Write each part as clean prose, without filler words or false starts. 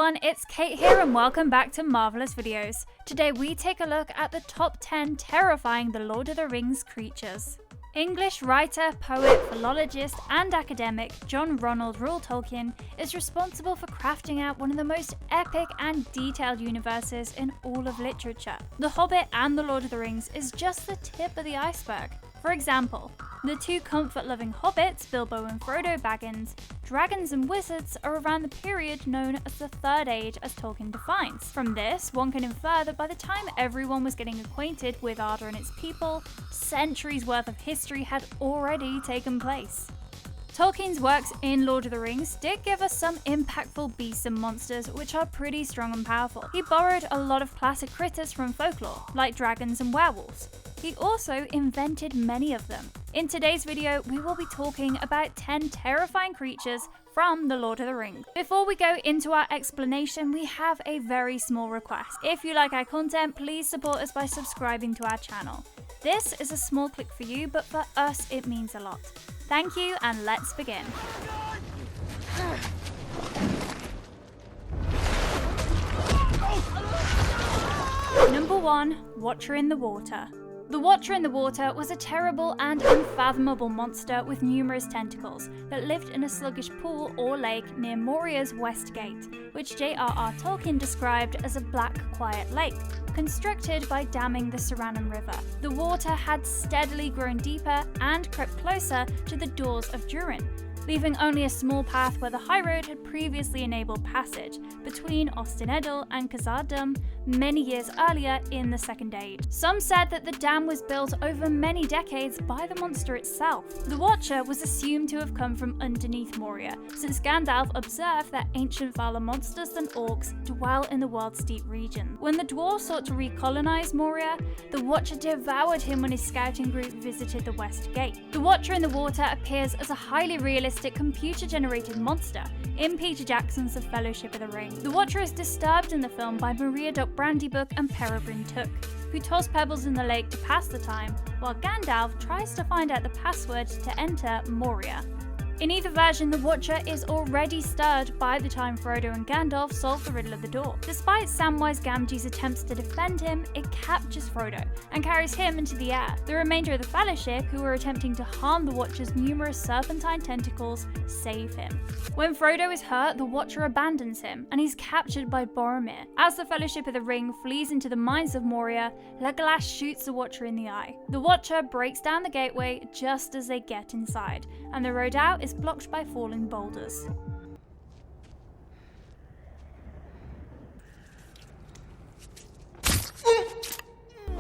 everyone, it's Kate here and welcome back to Marvelous Videos. Today we take a look at the top 10 terrifying The Lord of the Rings creatures. English writer, poet, philologist and academic John Ronald Reuel Tolkein is responsible for crafting out one of the most epic and detailed universes in all of literature. The Hobbit and The Lord of the Rings is just the tip of the iceberg. For example, the two comfort-loving hobbits, Bilbo and Frodo Baggins, dragons and wizards are around the period known as the Third Age as Tolkien defines. From this, one can infer that by the time everyone was getting acquainted with Arda and its people, centuries worth of history had already taken place. Tolkien's works in Lord of the Rings did give us some impactful beasts and monsters which are pretty strong and powerful. He borrowed a lot of classic critters from folklore, like dragons and werewolves. He also invented many of them. In today's video, we will be talking about 10 terrifying creatures from The Lord of the Rings. Before we go into our explanation, we have a very small request. If you like our content, please support us by subscribing to our channel. This is a small click for you, but for us it means a lot. Thank you, and let's begin. Number 1. Watcher in the Water. The Watcher in the Water was a terrible and unfathomable monster with numerous tentacles that lived in a sluggish pool or lake near Moria's West Gate, which J.R.R. Tolkien described as a black, quiet lake, constructed by damming the Saranam River. The water had steadily grown deeper and crept closer to the doors of Durin, leaving only a small path where the high road had previously enabled passage between Ostinedel and Khazad-dûm many years earlier in the Second Age. Some said that the dam was built over many decades by the monster itself. The Watcher was assumed to have come from underneath Moria, since Gandalf observed that ancient fouler monsters than orcs dwell in the world's deep region. When the dwarves sought to recolonize Moria, the Watcher devoured him when his scouting group visited the West Gate. The Watcher in the Water appears as a highly realistic computer-generated monster in Peter Jackson's The Fellowship of the Ring. The Watcher is disturbed in the film by Maria Doc Brandybuck and Peregrine Took, who toss pebbles in the lake to pass the time, while Gandalf tries to find out the password to enter Moria. In either version, the Watcher is already stirred by the time Frodo and Gandalf solve the riddle of the door. Despite Samwise Gamgee's attempts to defend him, it captures Frodo and carries him into the air. The remainder of the Fellowship, who are attempting to harm the Watcher's numerous serpentine tentacles, save him. When Frodo is hurt, the Watcher abandons him, and he's captured by Boromir. As the Fellowship of the Ring flees into the mines of Moria, Legolas shoots the Watcher in the eye. The Watcher breaks down the gateway just as they get inside, and the road out is blocked by falling boulders.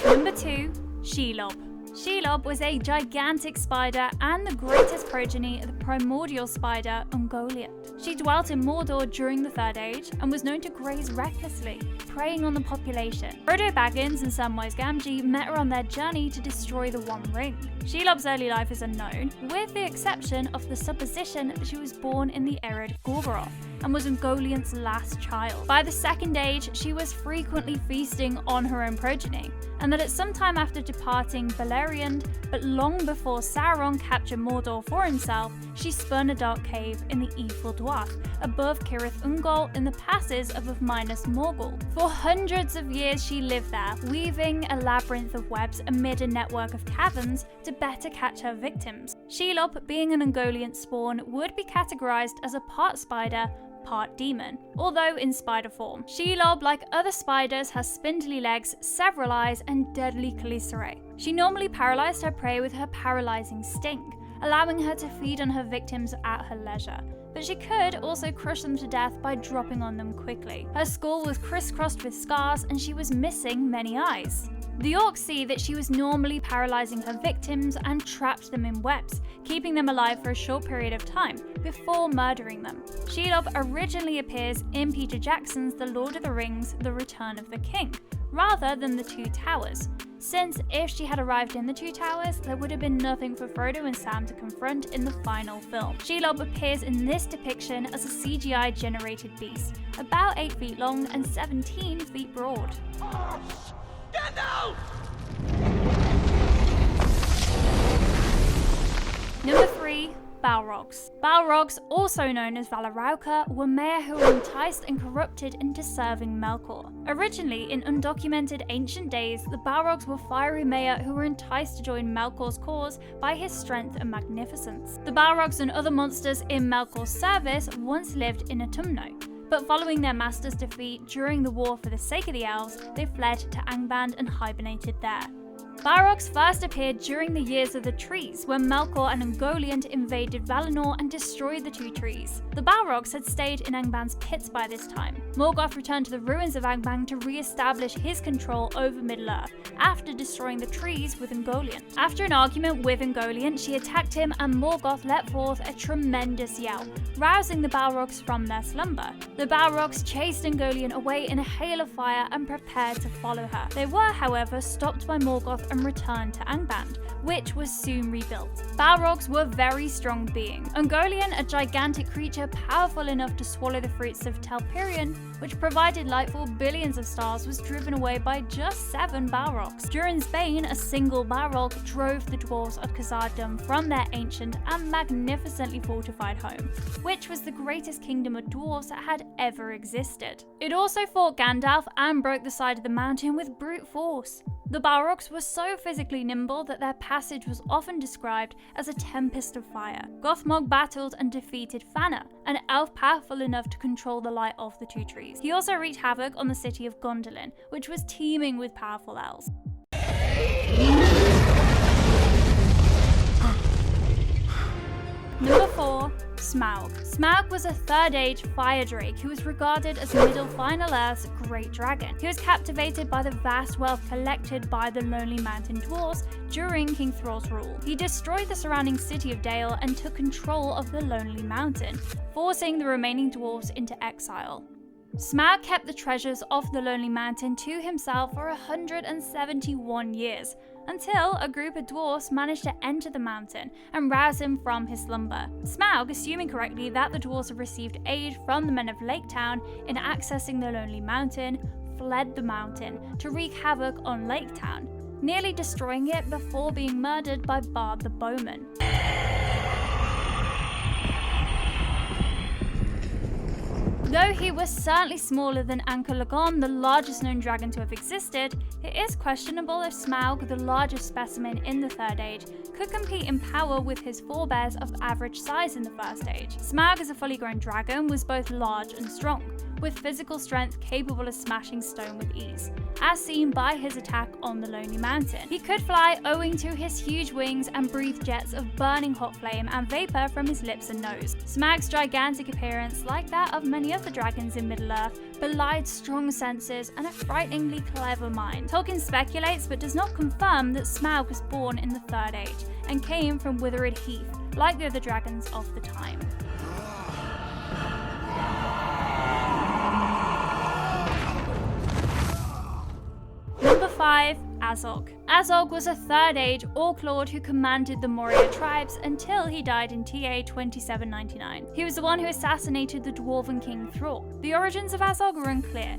Number 2. Shelob. Shelob was a gigantic spider and the greatest progeny of the primordial spider Ungoliant. She dwelt in Mordor during the Third Age and was known to graze recklessly, preying on the population. Frodo Baggins and Samwise Gamgee met her on their journey to destroy the One Ring. Shelob's early life is unknown, with the exception of the supposition that she was born in the arid Gorgoroth and was Ungoliant's last child. By the Second Age, she was frequently feasting on her own progeny, and that at some time after departing Beleriand, but long before Sauron captured Mordor for himself, she spun a dark cave in the Evil Dwarf above Cirith Ungol in the passes of Minas Morgul. For hundreds of years she lived there, weaving a labyrinth of webs amid a network of caverns to better catch her victims. Shelob, being an Ungoliant spawn, would be categorized as a part spider, part demon, although in spider form. Shelob, like other spiders, has spindly legs, several eyes, and deadly chelicerae. She normally paralyzed her prey with her paralyzing sting, allowing her to feed on her victims at her leisure. But she could also crush them to death by dropping on them quickly. Her skull was crisscrossed with scars, and she was missing many eyes. The orcs see that she was normally paralyzing her victims and trapped them in webs, keeping them alive for a short period of time before murdering them. Shelob originally appears in Peter Jackson's The Lord of the Rings: The Return of the King, rather than the Two Towers, since if she had arrived in the Two Towers, there would have been nothing for Frodo and Sam to confront in the final film. Shelob appears in this depiction as a CGI-generated beast, about 8 feet long and 17 feet broad. Number 3. Balrogs. Balrogs, also known as Valarauka, were Maya who were enticed and corrupted into serving Melkor. Originally, in undocumented ancient days, the Balrogs were fiery Maya who were enticed to join Melkor's cause by his strength and magnificence. The Balrogs and other monsters in Melkor's service once lived in Autumno, but following their master's defeat during the war for the sake of the elves, they fled to Angband and hibernated there. Balrogs first appeared during the Years of the Trees, when Melkor and Ungoliant invaded Valinor and destroyed the two trees. The Balrogs had stayed in Angband's pits by this time. Morgoth returned to the ruins of Angband to re-establish his control over Middle-earth, after destroying the trees with Ungoliant. After an argument with Ungoliant, she attacked him and Morgoth let forth a tremendous yell, rousing the Balrogs from their slumber. The Balrogs chased Ungoliant away in a hail of fire and prepared to follow her. They were, however, stopped by Morgoth and returned to Angband, which was soon rebuilt. Balrogs were very strong beings. Ungoliant, a gigantic creature powerful enough to swallow the fruits of Telperion, which provided light for billions of stars, was driven away by just 7 Balrogs. Durin's Bane, a single Balrog, drove the dwarves of Khazad-dûm from their ancient and magnificently fortified home, which was the greatest kingdom of dwarves that had ever existed. It also fought Gandalf and broke the side of the mountain with brute force. The Balrogs were so physically nimble that their passage was often described as a tempest of fire. Gothmog battled and defeated Fana, an elf powerful enough to control the light of the two trees. He also wreaked havoc on the city of Gondolin, which was teeming with powerful elves. Number 4. Smaug. Smaug was a Third Age fire drake who was regarded as Middle Final Earth's great dragon. He was captivated by the vast wealth collected by the Lonely Mountain dwarves during King Thrall's rule. He destroyed the surrounding city of Dale and took control of the Lonely Mountain, forcing the remaining dwarves into exile. Smaug kept the treasures of the Lonely Mountain to himself for 171 years, until a group of dwarves managed to enter the mountain and rouse him from his slumber. Smaug, assuming correctly that the dwarves had received aid from the men of Lake Town in accessing the Lonely Mountain, fled the mountain to wreak havoc on Lake Town, nearly destroying it before being murdered by Bard the Bowman. Though he was certainly smaller than Ankhar-Lagon, the largest known dragon to have existed, it is questionable if Smaug, the largest specimen in the Third Age, could compete in power with his forebears of average size in the First Age. Smaug, as a fully grown dragon, was both large and strong, with physical strength capable of smashing stone with ease, as seen by his attack on the Lonely Mountain. He could fly owing to his huge wings and breathe jets of burning hot flame and vapor from his lips and nose. Smaug's gigantic appearance, like that of many other dragons in Middle-earth, belied strong senses and a frighteningly clever mind. Tolkien speculates but does not confirm that Smaug was born in the Third Age and came from Withered Heath, like the other dragons of the time. Number 5. Azog. Azog was a Third Age Orc Lord who commanded the Moria tribes until he died in TA 2799. He was the one who assassinated the Dwarven King Thrall. The origins of Azog are unclear.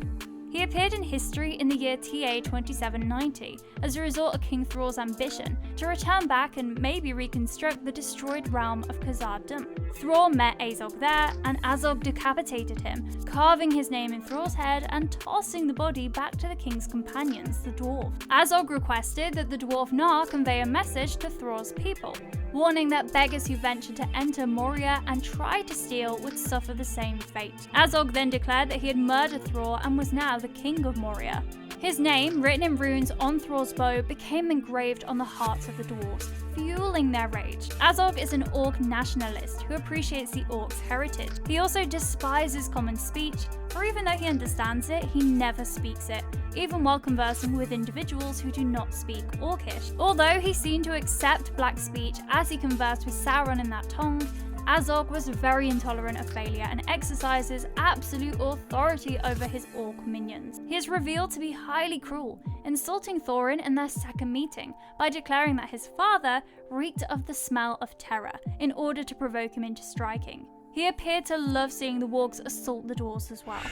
He appeared in history in the year TA 2790 as a result of King Thrall's ambition to return back and maybe reconstruct the destroyed realm of Khazad-dûm. Thrall met Azog there, and Azog decapitated him, carving his name in Thrall's head and tossing the body back to the king's companions, the dwarves. Azog requested that the dwarf Nar convey a message to Thrall's people, warning that beggars who ventured to enter Moria and tried to steal would suffer the same fate. Azog then declared that he had murdered Thrall and was now the king of Moria. His name, written in runes on Thrall's bow, became engraved on the hearts of the dwarves, fueling their rage. Azog is an orc nationalist who appreciates the orcs' heritage. He also despises common speech, for even though he understands it, he never speaks it, even while conversing with individuals who do not speak Orcish. Although he seemed to accept black speech as he conversed with Sauron in that tongue, Azog was very intolerant of failure and exercises absolute authority over his orc minions. He is revealed to be highly cruel, insulting Thorin in their second meeting by declaring that his father reeked of the smell of terror in order to provoke him into striking. He appeared to love seeing the wargs assault the dwarves as well.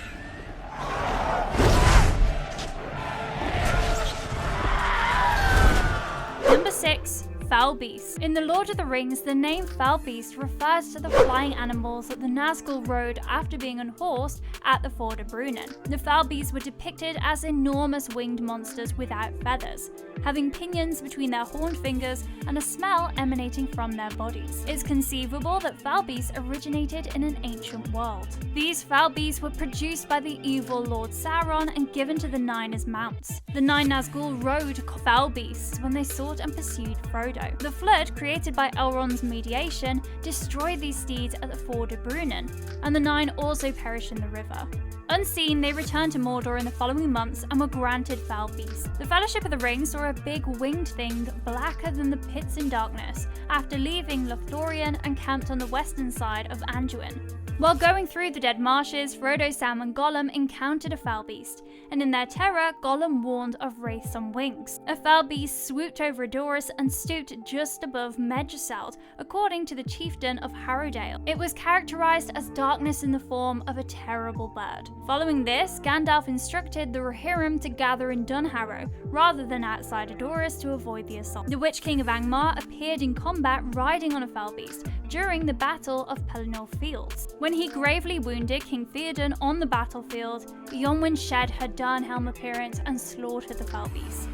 Number 6. Foul beasts. In The Lord of the Rings, the name foul beast refers to the flying animals that the Nazgul rode after being unhorsed at the Ford of Brunnen. The foul beasts were depicted as enormous winged monsters without feathers, having pinions between their horned fingers and a smell emanating from their bodies. It's conceivable that foul beasts originated in an ancient world. These foul beasts were produced by the evil Lord Sauron and given to the Nine as mounts. The Nine Nazgul rode foul beasts when they sought and pursued Frodo. The flood, created by Elrond's mediation, destroyed these steeds at the Ford of Brunnen, and the Nine also perished in the river. Unseen, they returned to Mordor in the following months and were granted foul beasts. The Fellowship of the Ring saw a big winged thing blacker than the pits in darkness after leaving Lothlorien and camped on the western side of Anduin. While going through the Dead Marshes, Frodo, Sam and Gollum encountered a foul beast, and in their terror, Gollum warned of wraiths on wings. A foul beast swooped over Edoras and stooped just above Meduseld, according to the chieftain of Harrowdale. It was characterized as darkness in the form of a terrible bird. Following this, Gandalf instructed the Rohirrim to gather in Dunharrow, rather than outside Edoras to avoid the assault. The Witch King of Angmar appeared in combat riding on a foul beast during the Battle of Pelennor Fields. When he gravely wounded King Theoden on the battlefield, Eowyn shed her Darnhelm appearance and slaughtered the foul beast.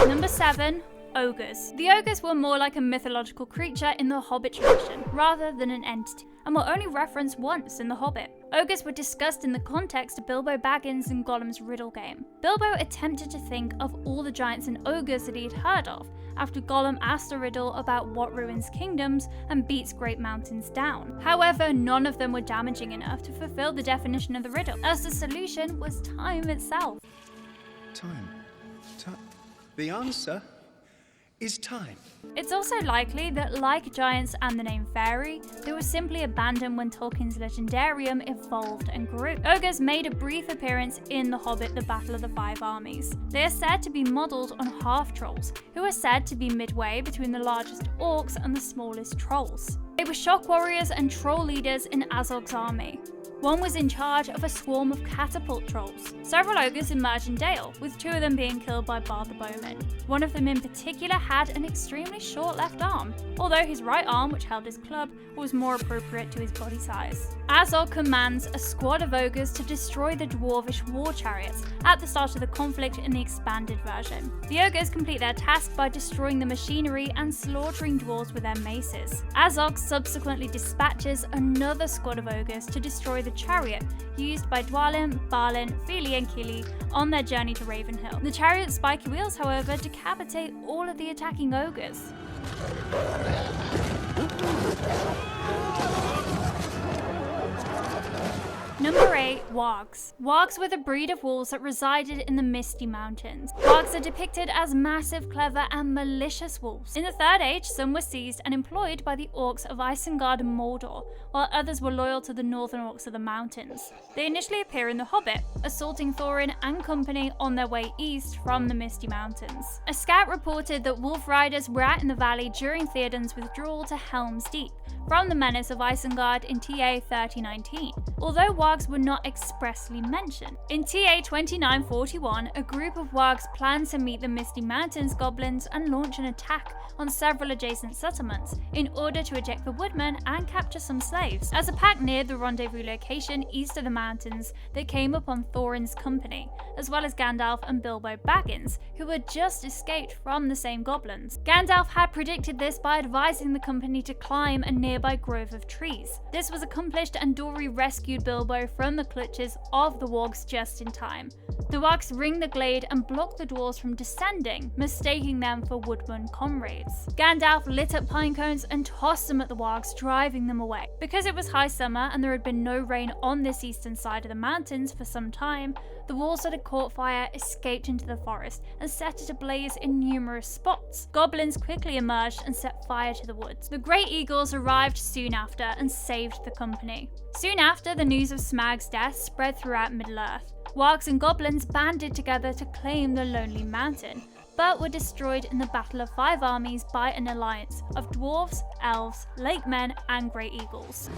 Number 7. Ogres. The ogres were more like a mythological creature in the Hobbit tradition, rather than an entity, and were only referenced once in The Hobbit. Ogres were discussed in the context of Bilbo Baggins and Gollum's riddle game. Bilbo attempted to think of all the giants and ogres that he had heard of, after Gollum asked a riddle about what ruins kingdoms and beats great mountains down. However, none of them were damaging enough to fulfill the definition of the riddle, as the solution was time itself. Time. The answer is time. It's also likely that, like giants and the name fairy, they were simply abandoned when Tolkien's legendarium evolved and grew. Ogres made a brief appearance in The Hobbit: The Battle of the Five Armies. They are said to be modelled on half-trolls, who are said to be midway between the largest orcs and the smallest trolls. They were shock warriors and troll leaders in Azog's army. One was in charge of a swarm of catapult trolls. Several ogres emerged in Dale, with 2 of them being killed by Bard the Bowman. One of them in particular had an extremely short left arm, although his right arm, which held his club, was more appropriate to his body size. Azog commands a squad of ogres to destroy the dwarvish war chariots at the start of the conflict in the expanded version. The ogres complete their task by destroying the machinery and slaughtering dwarves with their maces. Azog subsequently dispatches another squad of ogres to destroy the chariot used by Dwalin, Balin, Fili and Kili on their journey to Ravenhill. The chariot's spiky wheels, however, decapitate all of the attacking ogres. Number 8. Wargs. Wargs were the breed of wolves that resided in the Misty Mountains. Wargs are depicted as massive, clever, and malicious wolves. In the Third Age, some were seized and employed by the orcs of Isengard and Mordor, while others were loyal to the northern orcs of the mountains. They initially appear in The Hobbit, assaulting Thorin and company on their way east from the Misty Mountains. A scout reported that wolf riders were out in the valley during Theoden's withdrawal to Helm's Deep from the menace of Isengard in TA 3019, although wargs were not expressly mentioned. In TA 2941, a group of wargs planned to meet the Misty Mountains goblins and launch an attack on several adjacent settlements in order to eject the woodmen and capture some slaves. As the pack neared the rendezvous location east of the mountains, they came upon Thorin's company, as well as Gandalf and Bilbo Baggins, who had just escaped from the same goblins. Gandalf had predicted this by advising the company to climb a nearby grove of trees. This was accomplished and Dori rescued Bilbo from the clutches of the wargs just in time. The wargs ring the glade and block the dwarves from descending, mistaking them for woodman comrades. Gandalf lit up pine cones and tossed them at the wargs, driving them away. Because it was high summer and there had been no rain on this eastern side of the mountains for some time, the wolves that had caught fire escaped into the forest and set it ablaze in numerous spots. Goblins quickly emerged and set fire to the woods. The Great Eagles arrived soon after and saved the company. Soon after, the news of Smaug's death spread throughout Middle-earth. Wargs and goblins banded together to claim the Lonely Mountain, but were destroyed in the Battle of Five Armies by an alliance of dwarves, elves, lake men, and Great Eagles.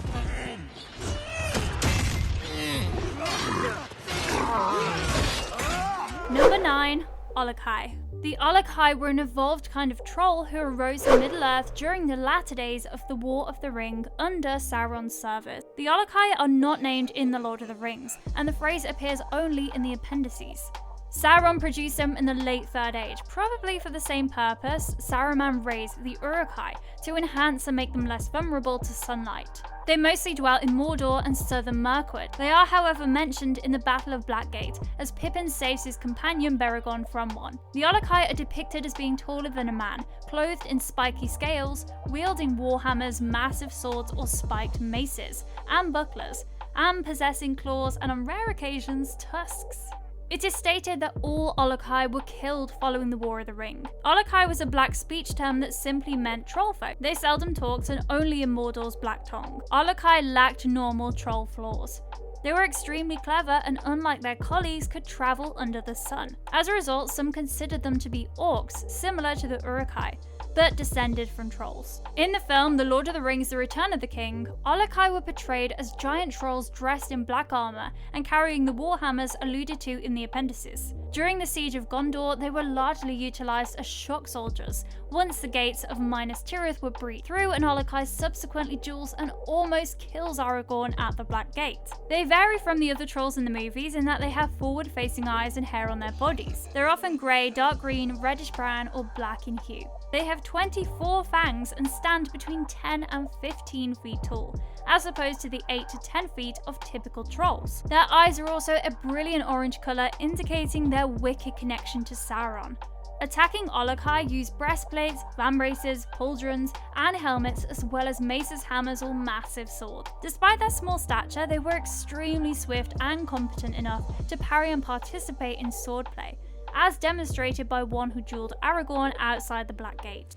Number 9. Alakai. The Alakai were an evolved kind of troll who arose in Middle-earth during the latter days of the War of the Ring under Sauron's service. The Alakai are not named in The Lord of the Rings, and the phrase appears only in the appendices. Sauron produced them in the late Third Age, probably for the same purpose Saruman raised the Uruk-hai, to enhance and make them less vulnerable to sunlight. They mostly dwell in Mordor and southern Mirkwood. They are however mentioned in the Battle of Blackgate, as Pippin saves his companion Beregond from one. The Alakai are depicted as being taller than a man, clothed in spiky scales, wielding warhammers, massive swords or spiked maces, and bucklers, and possessing claws and on rare occasions tusks. It is stated that all Alakai were killed following the War of the Ring. Alakai was a black speech term that simply meant trollfolk. They seldom talked and only in Mordor's Black Tongue. Alakai lacked normal troll flaws. They were extremely clever and, unlike their colleagues, could travel under the sun. As a result, some considered them to be orcs, similar to the Uruk-hai, but descended from trolls. In the film The Lord of the Rings: The Return of the King, Alakai were portrayed as giant trolls dressed in black armor and carrying the warhammers alluded to in the appendices. During the Siege of Gondor, they were largely utilized as shock soldiers, once the gates of Minas Tirith were breached through, and Alakai subsequently duels and almost kills Aragorn at the Black Gate. They vary from the other trolls in the movies in that they have forward-facing eyes and hair on their bodies. They're often grey, dark green, reddish brown, or black in hue. They have 24 fangs and stand between 10 and 15 feet tall, as opposed to the 8 to 10 feet of typical trolls. Their eyes are also a brilliant orange colour, indicating their wicked connection to Sauron. Attacking Alakai use breastplates, vambraces, pauldrons, and helmets, as well as maces, hammers, or massive swords. Despite their small stature, they were extremely swift and competent enough to parry and participate in swordplay, as demonstrated by one who dueled Aragorn outside the Black Gate.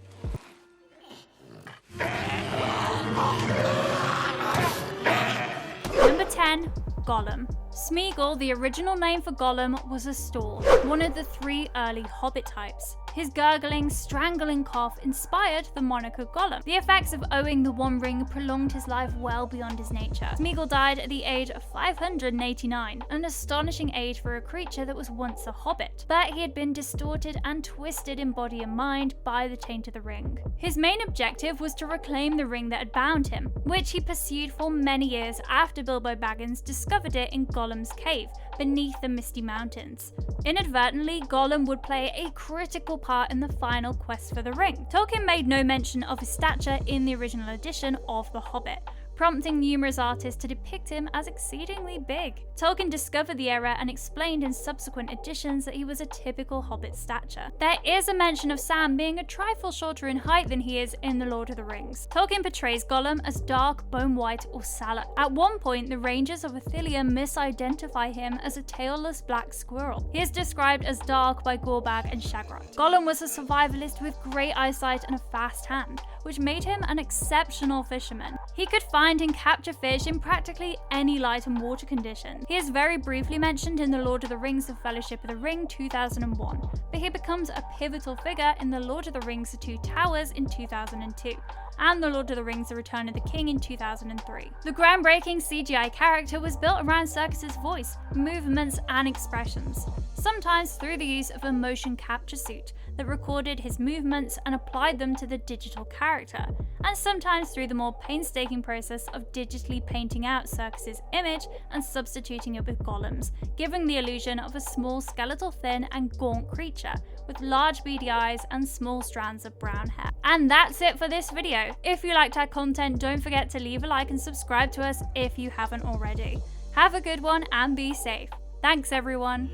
Number 10. Gollum. Smeagol, the original name for Gollum, was a Storr, one of the 3 early Hobbit types. His gurgling, strangling cough inspired the moniker Gollum. The effects of owing the One Ring prolonged his life well beyond his nature. Smeagol died at the age of 589, an astonishing age for a creature that was once a hobbit, but he had been distorted and twisted in body and mind by the taint of the ring. His main objective was to reclaim the ring that had bound him, which he pursued for many years after Bilbo Baggins discovered it in Gollum's cave beneath the Misty Mountains. Inadvertently, Gollum would play a critical part in the final quest for the ring. Tolkien made no mention of his stature in the original edition of The Hobbit, prompting numerous artists to depict him as exceedingly big. Tolkien discovered the error and explained in subsequent editions that he was a typical Hobbit stature. There is a mention of Sam being a trifle shorter in height than he is in The Lord of the Rings. Tolkien portrays Gollum as dark, bone white, or sallow. At one point, the Rangers of Ithilien misidentify him as a tailless black squirrel. He is described as dark by Gorbag and Shagrat. Gollum was a survivalist with great eyesight and a fast hand, which made him an exceptional fisherman. He could find and capture fish in practically any light and water condition. He is very briefly mentioned in The Lord of the Rings: The Fellowship of the Ring 2001, but he becomes a pivotal figure in The Lord of the Rings: The Two Towers in 2002, and The Lord of the Rings: The Return of the King in 2003. The groundbreaking CGI character was built around Serkis's voice, movements, and expressions, sometimes through the use of a motion capture suit that recorded his movements and applied them to the digital character, and sometimes through the more painstaking process of digitally painting out Serkis's image and substituting it with Gollum's, giving the illusion of a small, skeletal, thin, and gaunt creature with large beady eyes and small strands of brown hair. And that's it for this video. If you liked our content, don't forget to leave a like and subscribe to us if you haven't already. Have a good one and be safe. Thanks everyone.